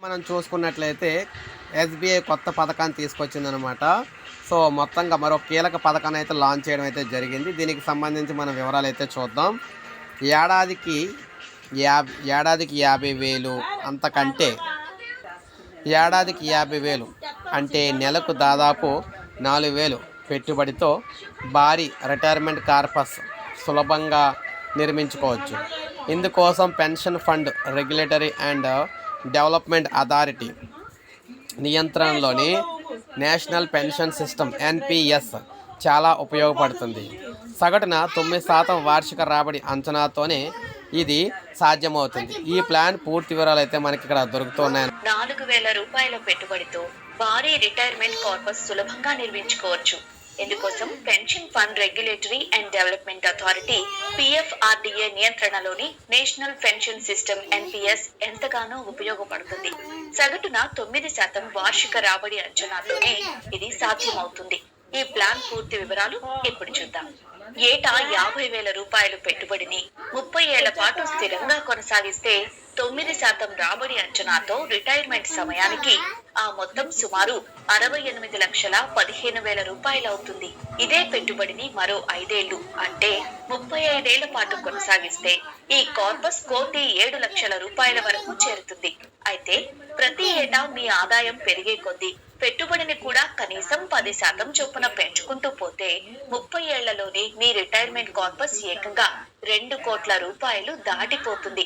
మనం చూసుకున్నట్లయితే ఎస్బీఐ కొత్త పథకాన్ని తీసుకొచ్చిందనమాట. సో, మొత్తంగా మరో కీలక పథకాన్ని అయితే లాంచ్ చేయడం అయితే జరిగింది. దీనికి సంబంధించి మనం వివరాలైతే చూద్దాం. ఏడాదికి ఏడాదికి 50,000 అంతకంటే ఏడాదికి 50,000 అంటే నెలకు దాదాపు 4,000 పెట్టుబడితో భారీ రిటైర్మెంట్ కార్పస్ సులభంగా నిర్మించుకోవచ్చు. ఇందుకోసం pension fund regulatory and development authority నియంత్రణలోని నేషనల్ పెన్షన్ సిస్టమ్ ఎన్పిఎస్ చాలా ఉపయోగపడుతుంది. సగటున 9% వార్షిక రాబడి అంచనాతోనే ఇది సాధ్యమవుతుంది. ఈ ప్లాన్ పూర్తి వివరాలు అయితే మనకి ఇక్కడ దొరుకుతున్నాయి. 4,000 రూపాయల పెట్టుబడితో భారీ రిటైర్మెంట్ కార్పస్ సులభంగా నిర్మించుకోవచ్చు. ఇందుకోసం pension fund regulatory and development authority PFRDA నియంత్రణలోని నేషనల్ పెన్షన్ సిస్టమ్ ఎన్పిఎస్ ఎంతగానో ఉపయోగపడుతుంది. సగటున 9% వార్షిక రాబడి అంచనాతోనే ఇది సాధ్యమవుతుంది. ఈ ప్లాన్ పూర్తి వివరాలు ఇప్పుడు చూద్దాం. ఏటా 50,000 రూపాయలు పెట్టుబడిని 30 ఏళ్ల పాటు స్థిరంగా కొనసాగిస్తే 9% రాబడి అంచనాతో రిటైర్మెంట్ సమయానికి ఆ మొత్తం సుమారు 68,15,000 రూపాయలు అవుతుంది. ఇదే పెట్టుబడిని మరో 5 ఏళ్లు అంటే 35 ఏళ్ల పాటు కొనసాగిస్తే ఈ కార్పస్ 1,07,00,000 రూపాయల వరకు చేరుతుంది. అయితే ప్రతి ఏటా మీ ఆదాయం పెరిగే కొద్దీ పెట్టుబడిని కూడా కనీసం 10% చొప్పున పెంచుకుంటూ పోతే 30 ఏళ్లలోనే మీ రిటైర్మెంట్ కార్పస్ ఏకంగా 2 కోట్ల రూపాయలు దాటిపోతుంది.